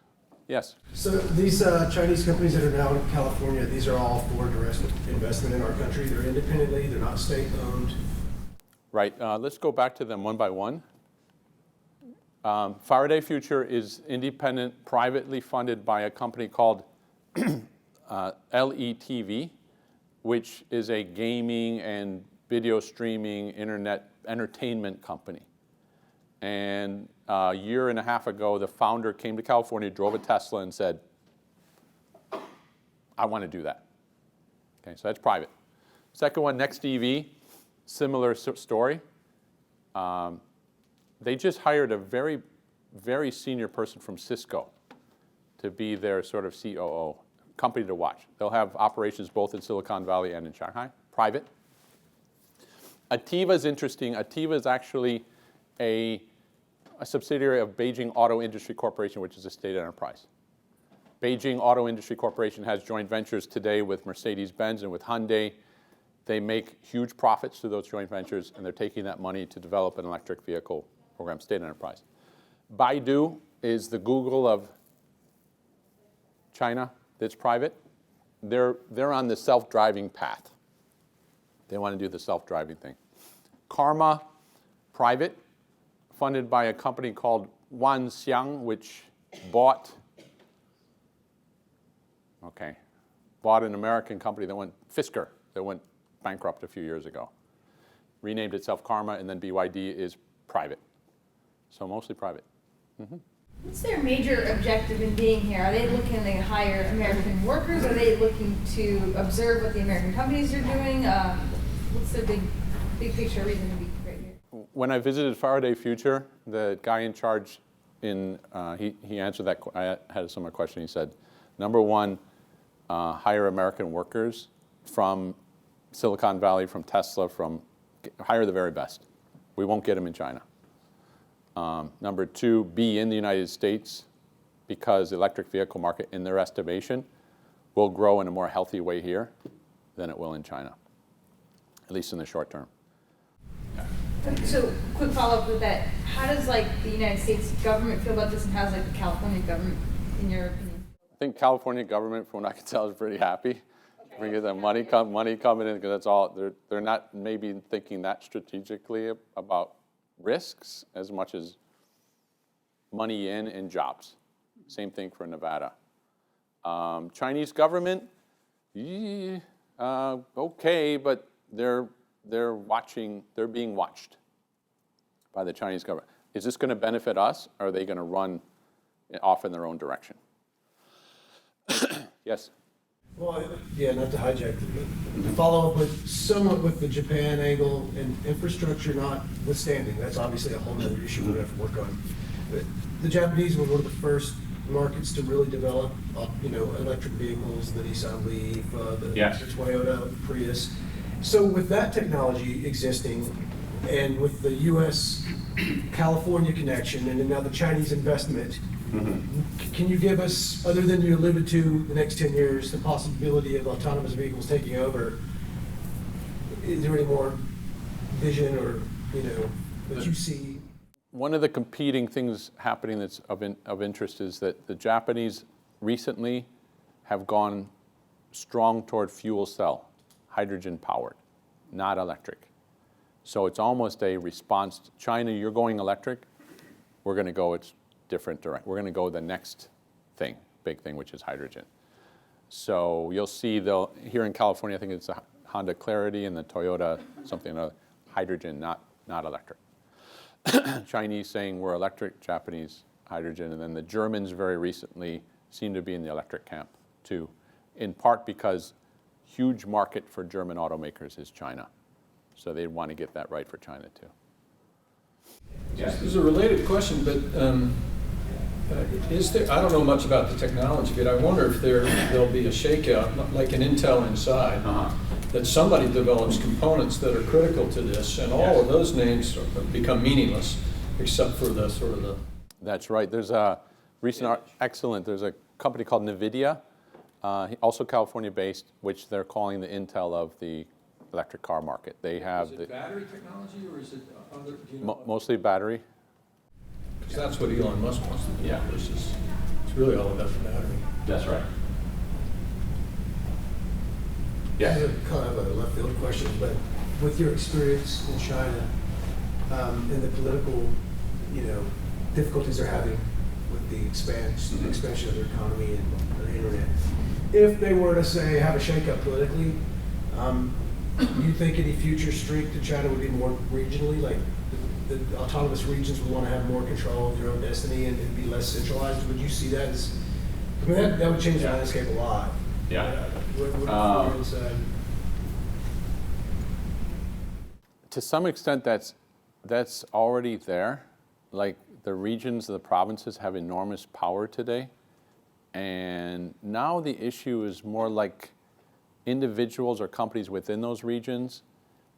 Yes. So these Chinese companies that are now in California, these are all for direct investment in our country. They're independently, they're not state-owned. Right. Let's go back to them one by one. Faraday Future is independent, privately funded by a company called LETV, which is a gaming and video streaming internet entertainment company. And a year and a half ago, the founder came to California, drove a Tesla, and said, I want to do that. Okay, so that's private. Second one, NextEV, similar story. They just hired a very, very senior person from Cisco to be their sort of COO, company to watch. They'll have operations both in Silicon Valley and in Shanghai, private. Ativa is interesting. Ativa is actually a subsidiary of Beijing Auto Industry Corporation, which is a state enterprise. Beijing Auto Industry Corporation has joint ventures today with Mercedes-Benz and with Hyundai. They make huge profits through those joint ventures, and they're taking that money to develop an electric vehicle program, state enterprise. Baidu is the Google of China that's private. They're on the self-driving path. They want to do the self-driving thing. Karma, private, funded by a company called Wanxiang, which bought an American company that went, Fisker, that went bankrupt a few years ago. Renamed itself Karma, and then BYD is private. So mostly private. What's their major objective in being here? Are they looking to hire American workers? Are they looking to observe what the American companies are doing? What's their big picture reason to be right here? When I visited Faraday Future, the guy in charge, he answered that. I had a similar question. He said, number one, hire American workers from Silicon Valley, from Tesla, hire the very best. We won't get them in China. Number two, be in the United States, because the electric vehicle market, in their estimation, will grow in a more healthy way here than it will in China, at least in the short term. So, quick follow-up with that. How does the United States government feel about this, and how's the California government, in your opinion? I think California government, from what I can tell, is pretty happy. We get that money coming in, because that's all. They're not maybe thinking that strategically about risks as much as money in and jobs. Same thing for Nevada. Chinese government, okay, but they're being watched by the Chinese government. Is this going to benefit us, or are they going to run off in their own direction? Yes? Well, yeah, not to hijack, but to follow up with somewhat with the Japan angle and infrastructure notwithstanding, that's obviously a whole other issue we have to work on. But the Japanese were one of the first markets to really develop, electric vehicles, the Nissan Leaf, the Toyota Prius. So with that technology existing, and with the U.S.-California connection, and now the Chinese investment, can you give us, other than you alluded to the next 10 years, the possibility of autonomous vehicles taking over? Is there any more vision or, that you see? One of the competing things happening that's of interest is that the Japanese recently have gone strong toward fuel cell, hydrogen powered, not electric. So it's almost a response to China, you're going electric, we're going to go its different direction. We're going to go the next thing, big thing, which is hydrogen. So you'll see here in California, I think it's the Honda Clarity and the Toyota something other, hydrogen, not electric. Chinese saying we're electric, Japanese hydrogen, and then the Germans very recently seem to be in the electric camp too, in part because huge market for German automakers is China. So they want to get that right for China too. This is a related question, but is there, I don't know much about the technology, but I wonder if there'll be a shakeout, like an Intel Inside, that somebody develops components that are critical to this, and all of those names become meaningless, except for the sort of the... That's right. There's a recent, excellent, there's a company called NVIDIA, also California-based, which they're calling the Intel of the electric car market. They have Is it battery technology, or is it other, do you know? Mostly battery. 'Cause that's what Elon Musk wants to do Yeah. versus, it's really all about the battery. That's right. This is a kind of a left field question, but with your experience in China, and the political, difficulties they're having with the expansion of their economy and the internet, if they were to say have a shakeup politically, you think any future strength in China would be more regionally, like the autonomous regions would want to have more control of their own destiny and be less centralized? Would you see that as, I mean, that would change the landscape a lot. Yeah. What inside? To some extent, that's already there. Like the regions, the provinces have enormous power today. And now the issue is more like individuals or companies within those regions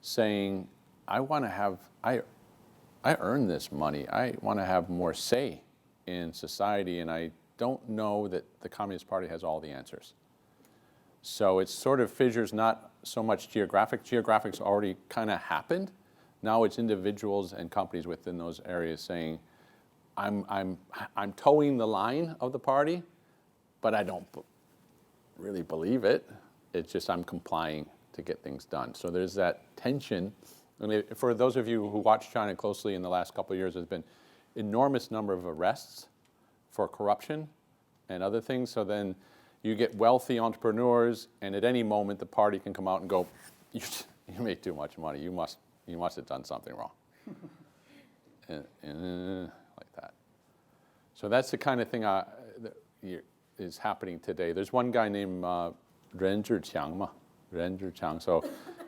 saying, I want to have, I earn this money. I want to have more say in society, and I don't know that the Communist Party has all the answers. So it's sort of fissures, not so much geographic. Geographic's already kind of happened. Now it's individuals and companies within those areas saying, I'm towing the line of the party, but I don't really believe it. It's just I'm complying to get things done. So there's that tension. And for those of you who watch China closely in the last couple of years, there's been enormous number of arrests for corruption and other things. So then you get wealthy entrepreneurs, and at any moment the party can come out and go, you make too much money. You must have done something wrong. Like that. So that's the kind of thing that is happening today. There's one guy named Ren Zhiqiang. So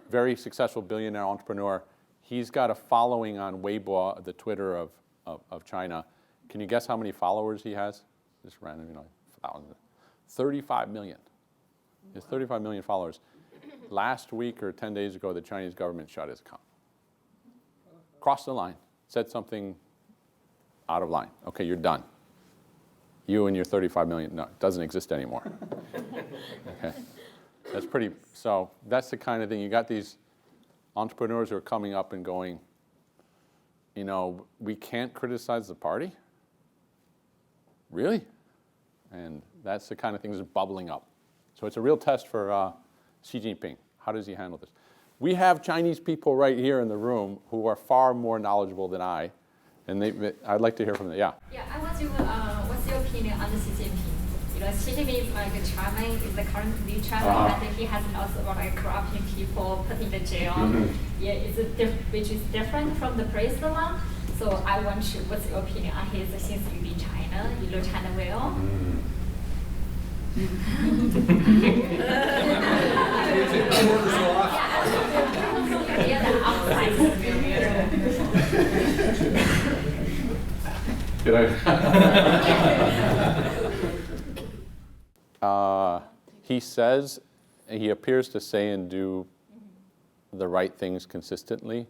very successful billionaire entrepreneur. He's got a following on Weibo, the Twitter of China. Can you guess how many followers he has? Just random, 35 million. He has 35 million followers. Last week or 10 days ago, the Chinese government shut his account. Crossed the line, said something out of line. Okay, you're done. You and your 35 million, no, it doesn't exist anymore. Okay, so that's the kind of thing. You got these entrepreneurs who are coming up and going, we can't criticize the party? Really? And that's the kind of thing that's bubbling up. So it's a real test for Xi Jinping. How does he handle this? We have Chinese people right here in the room who are far more knowledgeable than I, and I'd like to hear from them. Yeah. Yeah, I want to, what's your opinion on the Xi Jinping? Xi Jinping is like chairman, is the current new chairman, and he has lots of corrupting people put in the jail. Yeah, which is different from the previous one. So I want to, what's your opinion on his, since you in China, you know China well? He says, he appears to say and do the right things consistently.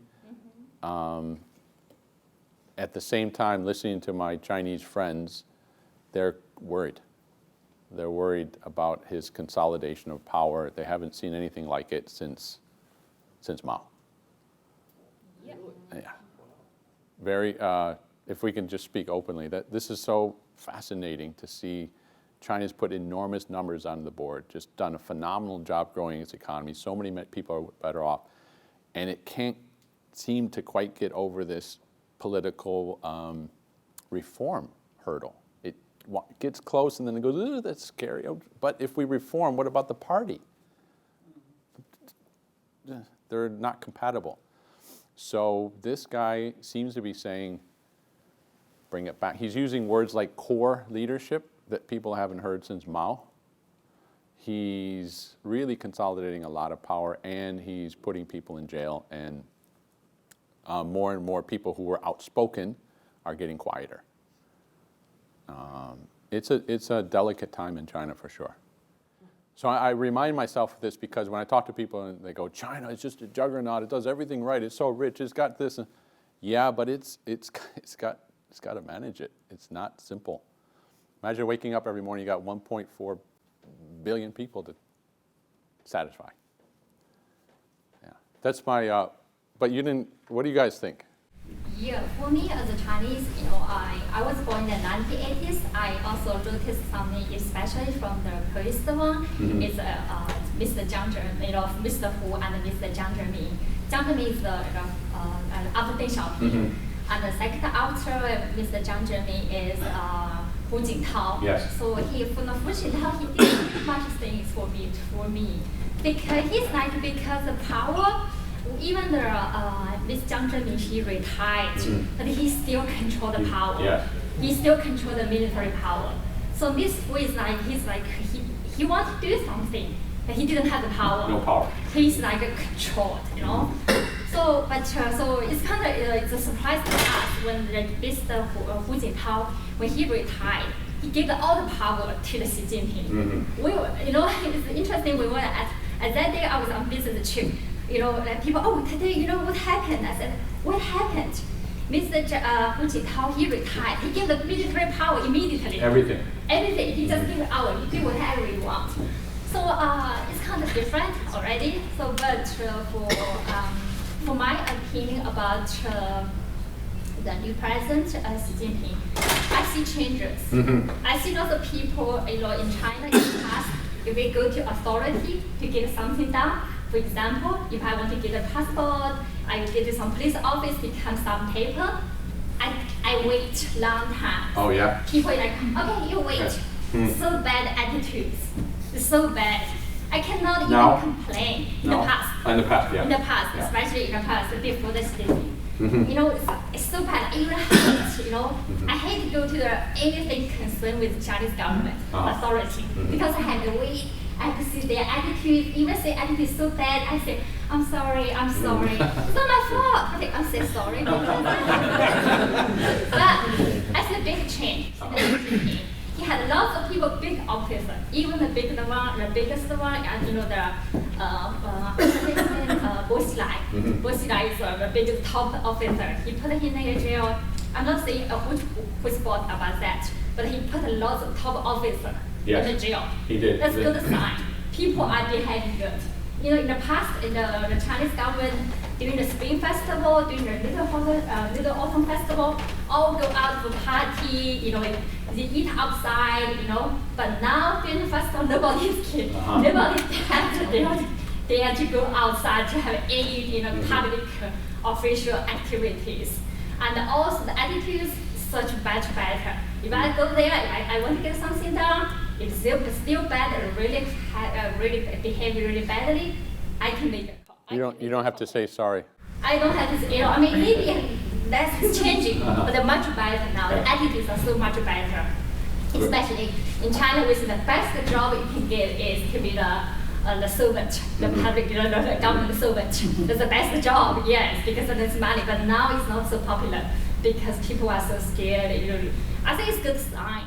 At the same time, listening to my Chinese friends, they're worried. They're worried about his consolidation of power. They haven't seen anything like it since Mao. Yeah. Yeah. Very, if we can just speak openly, that this is so fascinating to see China's put enormous numbers on the board, just done a phenomenal job growing its economy. So many people are better off. And it can't seem to quite get over this political reform hurdle. It gets close and then it goes, ooh, that's scary. But if we reform, what about the party? They're not compatible. So this guy seems to be saying, bring it back. He's using words like core leadership that people haven't heard since Mao. He's really consolidating a lot of power, and he's putting people in jail, and more and more people who were outspoken are getting quieter. It's a delicate time in China for sure. So I remind myself of this because when I talk to people and they go, China is just a juggernaut, it does everything right, it's so rich, it's got this. Yeah, but it's got to manage it. It's not simple. Imagine waking up every morning, you got 1.4 billion people to satisfy. Yeah, that's my, but you didn't, what do you guys think? Yeah, for me as a Chinese, I was born in the 1980s. I also noticed something, especially from the first one, is Mr. Jiang Zemin, Mr. Hu and Mr. Jiang Zemin. Jiang Zemin is after Deng Xiaoping. And the second after Mr. Jiang Zemin is Hu Jintao. Yes. So Hu Jintao, he did much things for me. Because because the power, even the Miss Jiang Zemin, he retired, but he still control the power. Yes. He still control the military power. So this Hu is he wants to do something, but he didn't have the power. No power. He's controlled, So, so it's kind of it's a surprise to us when Mr. Hu Jintao, when he retired, he gave all the power to the Xi Jinping. It's interesting. We were at that day I was on business trip. People, today, what happened? I said, what happened? Mr. Hu Jintao, he retired. He gave the military power immediately. Everything. Everything. He just gave it out. You do whatever you want. So it's kind of different already. So, but for my opinion about the new president, Xi Jinping, I see changes. I see lots of people, in China in the past, if we go to authority to get something done. For example, if I want to get a passport, I will get to some police office to come some paper. I wait long time. Oh yeah. People are like, okay, you wait. So bad attitudes. It's so bad. I cannot even complain in the past. In the past, yeah. In the past, especially in the past, before the city. It's so bad. I even hate, I hate to go to anything concerned with Chinese government authority because I have to wait. I have to see their attitude. Even say attitude is so bad, I say, I'm sorry. It's not my fault. Okay, I'm so sorry. But I see a big change. He had lots of people, big officers, even the biggest one, and Bo Xilai. Bo Xilai is the biggest top officer. He put him in jail. I'm not saying who's fault about that, but he put lots of top officers in the jail. He did. That's a good sign. People are behaving good. In the past, in the Chinese government, during the Spring Festival, during the Little Autumn Festival, all go out for party, they eat outside, But now during the festival, nobody is kidding. Nobody dare to go outside to have any, public official activities. And also the attitudes such much better. If I go there, if I want to get something done, if it's still bad, really behave really badly, I can make a call. You don't have to say sorry. I don't have to say, maybe that's changing, but they're much better now. The attitudes are so much better. Especially in China, which is the best job you can get is to be the servant, the public, the government servant. That's the best job, yes, because of this money. But now it's not so popular because people are so scared. I think it's a good sign.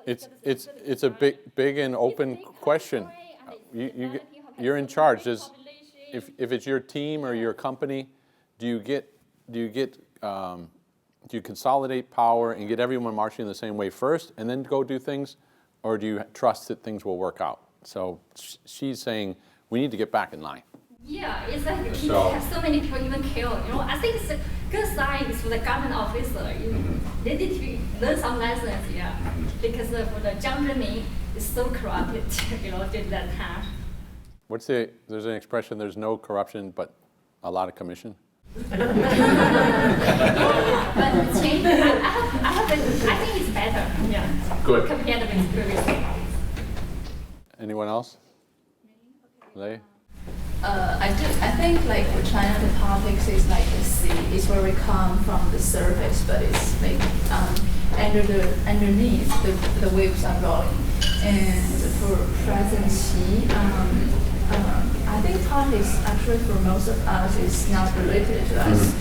It's a big and open question. You're in charge. If it's your team or your company, do you consolidate power and get everyone marching the same way first, and then go do things, or do you trust that things will work out? So she's saying we need to get back in line. Yeah, it's like people have so many people even killed. I think it's a good sign for the government officer. They need to learn some lessons, because for the Jiang Zemin is so corrupted, did that time. There's an expression, there's no corruption, but a lot of commission. But change, I think it's better, Good. compared with previously. Anyone else? Lei? I think for China, the politics is like the sea. It's very calm from the surface, but it's underneath the waves are rolling. And for President Xi, I think politics actually for most of us is not related to us.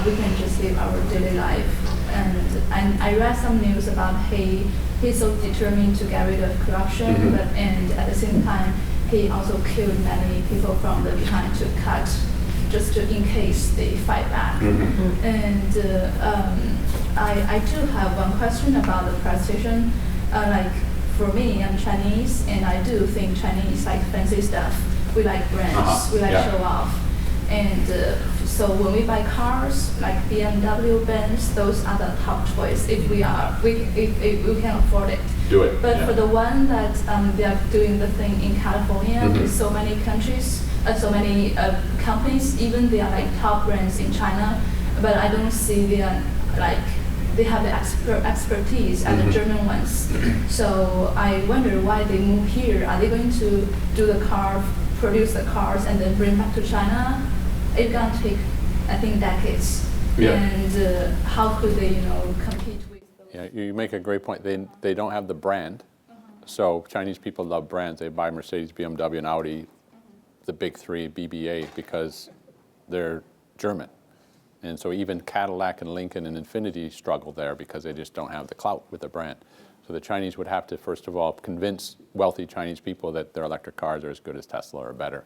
We can just live our daily life. And I read some news about he's so determined to get rid of corruption, and at the same time, he also killed many people from the behind to cut, just in case they fight back. And I do have one question about the presentation. For me, I'm Chinese, and I do think Chinese like fancy stuff. We like brands, we like show off. And So when we buy cars like BMW, Benz, those are the top choice if we can afford it. Do it. But yeah. for the one that they are doing the thing in California with so many countries, so many companies, even they are like top brands in China, but I don't see they are like they have the expertise as the German ones. So I wonder why they move here. Are they going to do the car, produce the cars, and then bring back to China? It's gonna take, I think, decades. Yeah. And how could they, compete with those? Yeah, you make a great point. They don't have the brand. So Chinese people love brands. They buy Mercedes, BMW, and Audi, the big three, BBA, because they're German. And so even Cadillac and Lincoln and Infiniti struggle there because they just don't have the clout with the brand. So the Chinese would have to, first of all, convince wealthy Chinese people that their electric cars are as good as Tesla or better.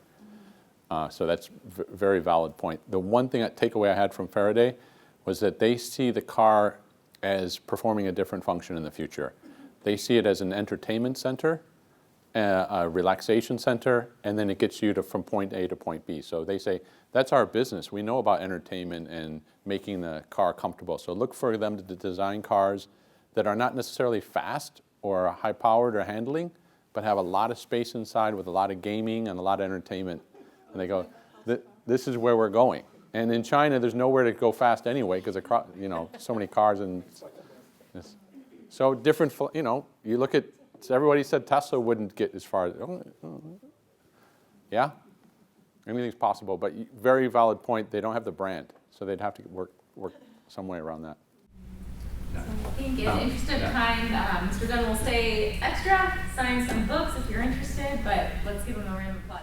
So that's a very valid point. The one takeaway I had from Faraday was that they see the car as performing a different function in the future. They see it as an entertainment center, a relaxation center, and then it gets you from point A to point B. So they say, that's our business. We know about entertainment and making the car comfortable. So look for them to design cars that are not necessarily fast or high-powered or handling, but have a lot of space inside with a lot of gaming and a lot of entertainment. And they go, this is where we're going. And in China, there's nowhere to go fast anyway because so many cars and so different. You look at everybody said Tesla wouldn't get as far as yeah. Anything's possible, but very valid point. They don't have the brand, so they'd have to work some way around that. I think in the interest of time, Mr. Dunn will stay extra, sign some books if you're interested, but let's give him a round of applause.